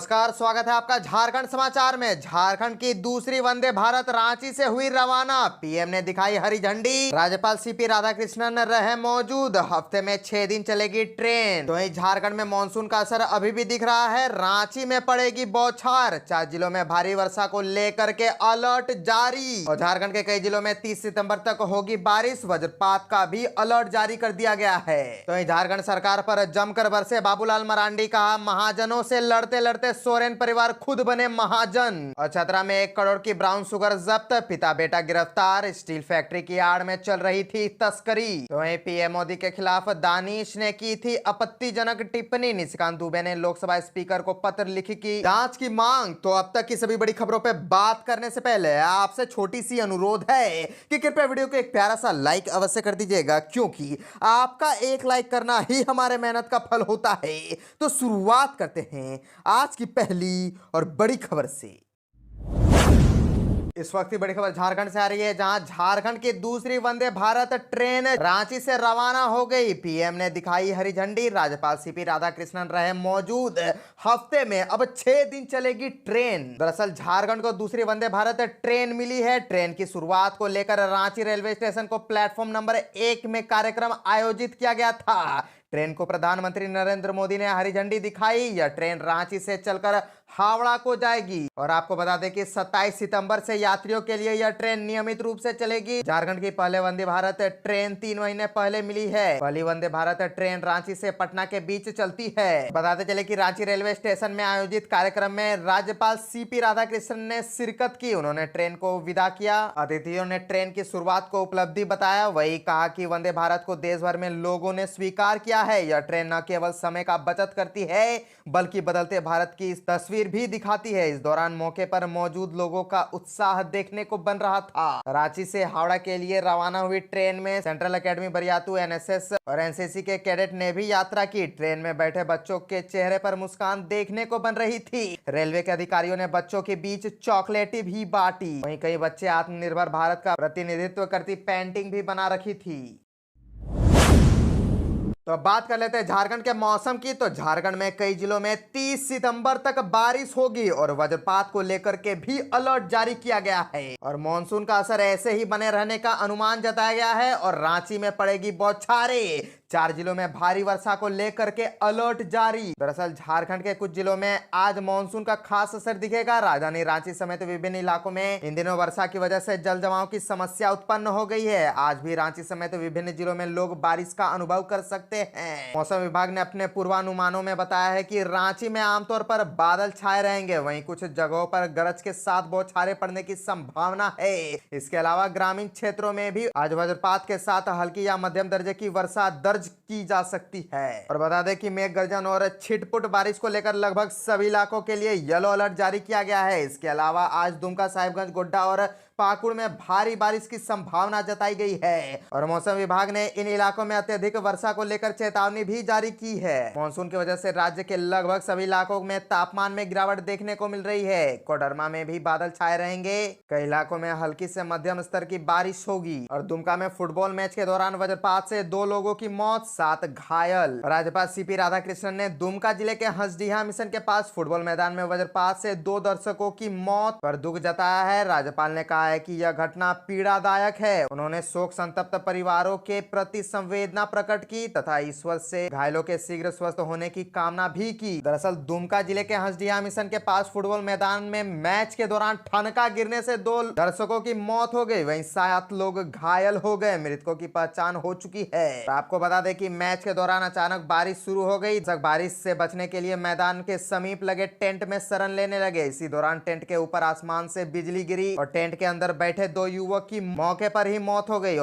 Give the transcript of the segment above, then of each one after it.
नमस्कार, स्वागत है आपका झारखंड समाचार में। झारखंड की दूसरी वंदे भारत रांची से हुई रवाना, पीएम ने दिखाई हरी झंडी, राज्यपाल सीपी राधाकृष्णन रहे मौजूद। हफ्ते में 6 दिन चलेगी ट्रेन। तो वहीं झारखंड में मानसून का असर अभी भी दिख रहा है। रांची में पड़ेगी बौछार, 4 जिलों में भारी वर्षा को लेकर के अलर्ट जारी और झारखंड के कई जिलों में 30 सितंबर तक होगी बारिश। वज्रपात का भी अलर्ट जारी कर दिया गया है। तो वहीं झारखंड सरकार पर जमकर बरसे बाबूलाल मरांडी, कहा महाजनों से लड़ते लड़ते सोरेन परिवार खुद बने महाजन। और चतरा में 1 करोड़ की ब्राउन शुगर जब्त, पिता बेटा गिरफ्तार। स्टील फैक्ट्री की आड़ में चल रही थी तस्करी। तो वहीं पीएम मोदी के खिलाफ दानिश ने की थी आपत्तिजनक टिप्पणी। निशिकांत दुबे ने लोकसभा स्पीकर को पत्र लिखी की जांच की मांग। तो अब तक की सभी बड़ी खबरों पर बात करने से पहले आपसे छोटी सी अनुरोध है कि कृपया वीडियो को एक प्यारा सा लाइक अवश्य कर दीजिएगा, क्योंकि आपका एक लाइक करना ही हमारे मेहनत का फल होता है। तो शुरुआत करते हैं आज की पहली और बड़ी खबर से। इस वक्त की बड़ी खबर झारखंड से आ रही है, जहां झारखंड की दूसरी वंदे भारत ट्रेन रांची से रवाना हो गई। पीएम ने दिखाई हरी झंडी, राज्यपाल सीपी राधाकृष्णन रहे मौजूद। हफ्ते में अब 6 दिन चलेगी ट्रेन। दरअसल झारखंड को दूसरी वंदे भारत ट्रेन मिली है। ट्रेन की शुरुआत को लेकर रांची रेलवे स्टेशन को प्लेटफॉर्म नंबर 1 में कार्यक्रम आयोजित किया गया था। ट्रेन को प्रधानमंत्री नरेंद्र मोदी ने हरी झंडी दिखाई। यह ट्रेन रांची से चलकर हावड़ा को जाएगी। और आपको बता दें कि 27 सितंबर से यात्रियों के लिए यह ट्रेन नियमित रूप से चलेगी। झारखंड की पहले वंदे भारत ट्रेन 3 महीने पहले मिली है। पहली वंदे भारत ट्रेन रांची से पटना के बीच चलती है। बताते चले कि रांची रेलवे स्टेशन में आयोजित कार्यक्रम में राज्यपाल सीपी राधाकृष्णन ने शिरकत की। उन्होंने ट्रेन को विदा किया। अतिथियों ने ट्रेन की शुरुआत को उपलब्धि बताया। वही कहा कि वंदे भारत को देश भर में लोगों ने स्वीकार किया है। यह ट्रेन न केवल समय का बचत करती है, बल्कि बदलते भारत की तस्वीर भी दिखाती है। इस दौरान मौके पर मौजूद लोगों का उत्साह देखने को बन रहा था। रांची से हावड़ा के लिए रवाना हुई ट्रेन में सेंट्रल एकेडमी बरियातू, एनएसएस और एनसीसी के कैडेट ने भी यात्रा की। ट्रेन में बैठे बच्चों के चेहरे पर मुस्कान देखने को बन रही थी। रेलवे के अधिकारियों ने बच्चों के बीच चॉकलेटी भी बांटी। वहीं कई बच्चे आत्मनिर्भर भारत का प्रतिनिधित्व करती पेंटिंग भी बना रखी थी। तो अब बात कर लेते हैं झारखंड के मौसम की। तो झारखंड में कई जिलों में 30 सितंबर तक बारिश होगी और वज्रपात को लेकर के भी अलर्ट जारी किया गया है। और मानसून का असर ऐसे ही बने रहने का अनुमान जताया गया है और रांची में पड़ेगी बौछारें। 4 जिलों में भारी वर्षा को लेकर के अलर्ट जारी। दरअसल झारखंड के कुछ जिलों में आज मानसून का खास असर दिखेगा। राजधानी रांची समेत विभिन्न इलाकों में इन दिनों वर्षा की वजह से जल जमाव की समस्या उत्पन्न हो गई है। आज भी रांची समेत विभिन्न जिलों में लोग बारिश का अनुभव कर सकते हैं। मौसम विभाग ने अपने पूर्वानुमानों में बताया है कि रांची में आमतौर पर बादल छाए रहेंगे। वहीं कुछ जगहों पर गरज के साथ बौछारें पड़ने की संभावना है। इसके अलावा ग्रामीण क्षेत्रों में भी आज वज्रपात के साथ हल्की या मध्यम दर्जे की वर्षा दर्ज की जा सकती है। और बता दें कि मेघ गर्जन और छिटपुट बारिश को लेकर लगभग सभी इलाकों के लिए येलो अलर्ट जारी किया गया है। इसके अलावा आज दुमका, साहिबगंज, गोड्डा और पाकुड़ में भारी बारिश की संभावना जताई गई है। और मौसम विभाग ने इन इलाकों में अत्यधिक वर्षा को लेकर चेतावनी भी जारी की है। मानसून की वजह से राज्य के लगभग सभी इलाकों में तापमान में गिरावट देखने को मिल रही है। कोडरमा में भी बादल छाए रहेंगे। कई इलाकों में हल्की से मध्यम स्तर की बारिश होगी। और दुमका में फुटबॉल मैच के दौरान वज्रपात से 2 लोगों की मौत, 7 घायल। राज्यपाल सीपी राधाकृष्णन ने दुमका जिले के हंसडीहा मिशन के पास फुटबॉल मैदान में वज्रपात से 2 दर्शकों की मौत पर दुख जताया है। राज्यपाल ने कहा है कि यह घटना पीड़ादायक है। उन्होंने शोक संतप्त परिवारों के प्रति संवेदना प्रकट की तथा ईश्वर से घायलों के शीघ्र स्वस्थ होने की कामना भी की। दरअसल दुमका जिले के हंसडीहा मिशन के पास फुटबॉल मैदान में मैच के दौरान ठनका गिरने से 2 दर्शकों की मौत हो गई। वहीं 7 लोग घायल हो गए। मृतकों की पहचान हो चुकी है। आपको बता दें कि मैच के दौरान अचानक बारिश शुरू हो गई। बारिश से बचने के लिए मैदान के समीप लगे टेंट में शरण लेने लगे। इसी दौरान टेंट के ऊपर आसमान से बिजली गिरी और टेंट के अंदर बैठे 2 युवक की मौके पर ही मौत हो गई।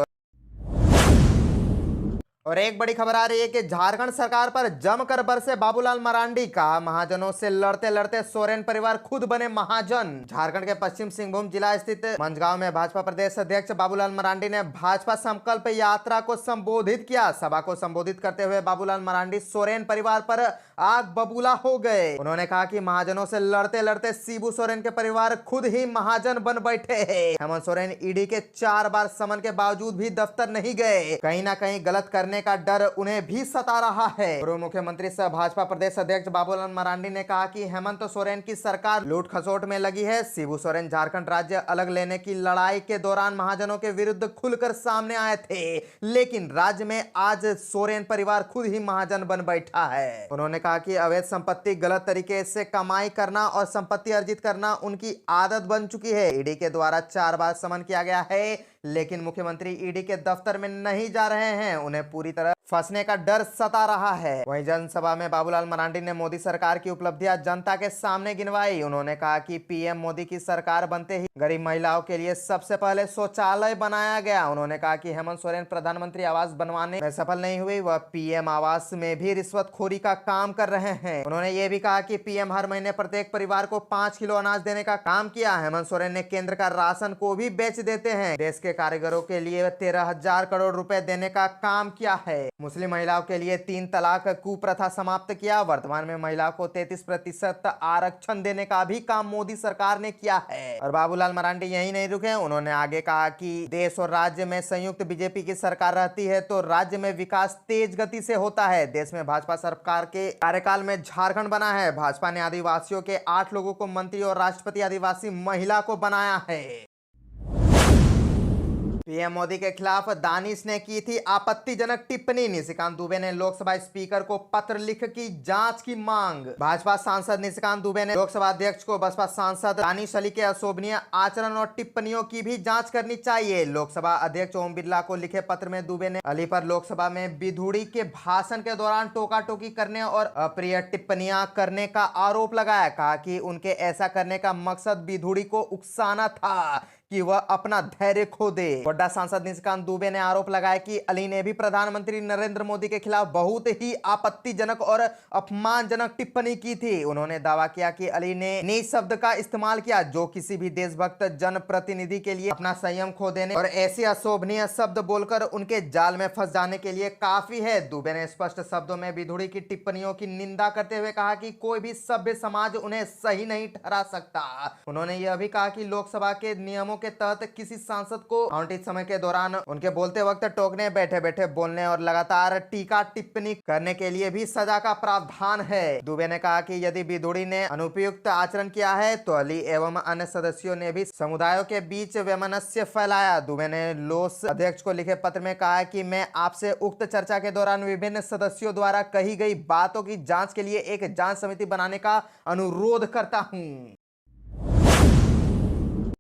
और एक बड़ी खबर आ रही है कि झारखंड सरकार पर जमकर बरसे बाबूलाल मरांडी, का महाजनों से लड़ते लड़ते सोरेन परिवार खुद बने महाजन। झारखंड के पश्चिम सिंहभूम जिला स्थित मंझगांव में भाजपा प्रदेश अध्यक्ष बाबूलाल मरांडी ने भाजपा संकल्प यात्रा को संबोधित किया। सभा को संबोधित करते हुए बाबूलाल मरांडी सोरेन परिवार पर आग बबूला हो गए। उन्होंने कहा कि महाजनों से लड़ते लड़ते शिबू सोरेन के परिवार खुद ही महाजन बन बैठे हैं। हेमंत सोरेन ईडी के 4 बार समन के बावजूद भी दफ्तर नहीं गए। कहीं ना कहीं गलत करने का डर उन्हें भी सता रहा है। पूर्व मुख्यमंत्री सह भाजपा प्रदेश अध्यक्ष बाबूलाल मरांडी ने कहा कि हेमंत सोरेन की सरकार लूट खसोट में लगी है। शिबू सोरेन झारखंड राज्य अलग लेने की लड़ाई के दौरान महाजनों के विरुद्ध खुलकर सामने आए थे, लेकिन राज्य में आज सोरेन परिवार खुद ही महाजन बन बैठा है। उन्होंने कहा कि अवैध संपत्ति, गलत तरीके से कमाई करना और संपत्ति अर्जित करना उनकी आदत बन चुकी है। ईडी के द्वारा 4 बार समन किया गया है, लेकिन मुख्यमंत्री ईडी के दफ्तर में नहीं जा रहे हैं। उन्हें पूरी तरह फंसने का डर सता रहा है। वहीं जनसभा में बाबूलाल मरांडी ने मोदी सरकार की उपलब्धियां जनता के सामने गिनवाई। उन्होंने कहा कि पीएम मोदी की सरकार बनते ही गरीब महिलाओं के लिए सबसे पहले शौचालय बनाया गया। उन्होंने कहा कि हेमंत सोरेन प्रधानमंत्री आवास बनवाने में सफल नहीं हुई, वह पीएम आवास में भी रिश्वतखोरी का काम कर रहे हैं। उन्होंने ये भी कहा कि पीएम हर महीने प्रत्येक परिवार को 5 किलो अनाज देने का काम किया। हेमंत सोरेन ने केंद्र का राशन को भी बेच देते हैं। देश के कारीगरों के लिए 13,000 करोड़ रुपए देने का काम किया है। मुस्लिम महिलाओं के लिए 3 तलाक कुप्रथा समाप्त किया। वर्तमान में महिलाओं को 33% आरक्षण देने का भी काम मोदी सरकार ने किया है। और बाबूलाल मरांडी यही नहीं रुके, उन्होंने आगे कहा कि देश और राज्य में संयुक्त बीजेपी की सरकार रहती है तो राज्य में विकास तेज गति से होता है। देश में भाजपा सरकार के कार्यकाल में झारखंड बना है। भाजपा ने आदिवासियों के 8 लोगों को मंत्री और राष्ट्रपति आदिवासी महिला को बनाया है। पीएम मोदी के खिलाफ दानिश ने की थी आपत्तिजनक टिप्पणी। निशिकांत दुबे ने लोकसभा स्पीकर को पत्र लिख की जांच की मांग। भाजपा सांसद निशिकांत दुबे ने लोकसभा अध्यक्ष को बसपा सांसद दानिश अली के अशोभनीय आचरण और टिप्पणियों की भी जांच करनी चाहिए। लोकसभा अध्यक्ष ओम बिरला को लिखे पत्र में दुबे ने अली पर लोकसभा में विधुड़ी के भाषण के दौरान टोका टोकी करने और अप्रिय टिप्पणियां करने का आरोप लगाया। कहा कि उनके ऐसा करने का मकसद विधुड़ी को उकसाना था कि वह अपना धैर्य खो दे। गोड्डा सांसद निशिकांत दुबे ने आरोप लगाया कि अली ने भी प्रधानमंत्री नरेंद्र मोदी के खिलाफ बहुत ही आपत्तिजनक और अपमानजनक टिप्पणी की थी। उन्होंने दावा किया कि अली ने नीच शब्द का इस्तेमाल किया, जो किसी भी देशभक्त जनप्रतिनिधि के लिए अपना संयम खो देने और ऐसे अशोभनीय शब्द बोलकर उनके जाल में फंस जाने के लिए काफी है। दुबे ने स्पष्ट शब्दों में विधुड़ी की टिप्पणियों की निंदा करते हुए कहा कि कोई भी सभ्य समाज उन्हें सही नहीं ठहरा सकता। उन्होंने यह भी कहा कि लोकसभा के नियमों के तहत किसी सांसद को आवंटित समय के दौरान उनके बोलते वक्त टोकने, बैठे बैठे बोलने और लगातार टीका टिप्पणी करने के लिए भी सजा का प्रावधान है। दुबे ने कहा कि यदि विधुड़ी ने अनुपयुक्त आचरण किया है तो अली एवं अन्य सदस्यों ने भी समुदायों के बीच वैमनस्य फैलाया। दुबे ने लोस अध्यक्ष को लिखे पत्र में कहा कि मैं आपसे उक्त चर्चा के दौरान विभिन्न सदस्यों द्वारा कही गई बातों की जांच के लिए एक जांच समिति बनाने का अनुरोध करता हूं।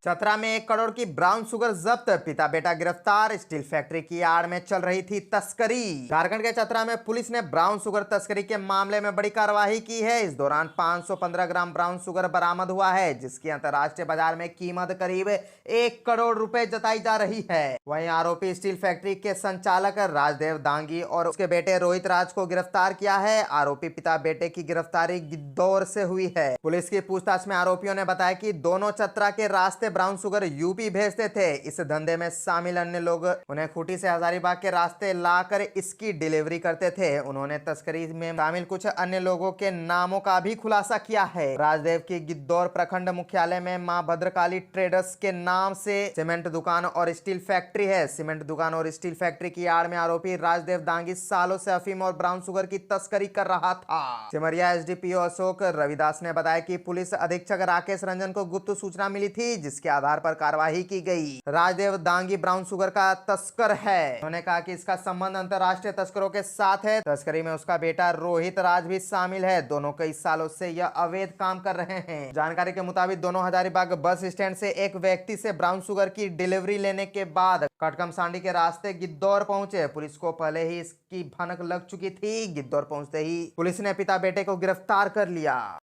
चतरा में 1 करोड़ की ब्राउन शुगर जब्त, पिता बेटा गिरफ्तार। स्टील फैक्ट्री की आड़ में चल रही थी तस्करी। झारखंड के चतरा में पुलिस ने ब्राउन शुगर तस्करी के मामले में बड़ी कार्रवाई की है। इस दौरान 515 ग्राम ब्राउन शुगर बरामद हुआ है, जिसकी अंतर्राष्ट्रीय बाजार में कीमत करीब 1 करोड़ रुपए जताई जा रही है। वहीं आरोपी स्टील फैक्ट्री के संचालक राजदेव दांगी और उसके बेटे रोहित राज को गिरफ्तार किया है। आरोपी पिता बेटे की गिरफ्तारी गिद्धौर से हुई है। पुलिस की पूछताछ में आरोपियों ने बताया कि दोनों चतरा के रास्ते ब्राउन शुगर यूपी भेजते थे। इस धंधे में शामिल अन्य लोग उन्हें खूंटी से हजारीबाग के रास्ते लाकर इसकी डिलीवरी करते थे। उन्होंने तस्करी में शामिल कुछ अन्य लोगों के नामों का भी खुलासा किया है। राजदेव की गिद्धौर प्रखंड मुख्यालय में मां भद्रकाली ट्रेडर्स के नाम से सीमेंट दुकान और स्टील फैक्ट्री है। सीमेंट दुकान और स्टील फैक्ट्री की आड़ में आरोपी राजदेव दांगी सालों से अफीम और ब्राउन शुगर की तस्करी कर रहा था। सिमरिया एसडीपीओ अशोक रविदास ने बताया कि पुलिस अधीक्षक राकेश रंजन को गुप्त सूचना मिली थी, जिसके आधार पर कार्रवाई की गई। राजदेव दांगी ब्राउन शुगर का तस्कर है। उन्होंने कहा कि इसका संबंध अंतरराष्ट्रीय तस्करों के साथ है। तस्करी में उसका बेटा रोहित राज भी शामिल है। दोनों कई सालों से यह अवैध काम कर रहे हैं। जानकारी के मुताबिक दोनों हजारीबाग बस स्टैंड से एक व्यक्ति से ब्राउन शुगर की डिलीवरी लेने के बाद कटकमसांडी के रास्ते गिद्धौर पहुंचे। पुलिस को पहले ही इसकी भनक लग चुकी थी। गिद्धौर पहुंचते ही पुलिस ने पिता बेटे को गिरफ्तार कर लिया।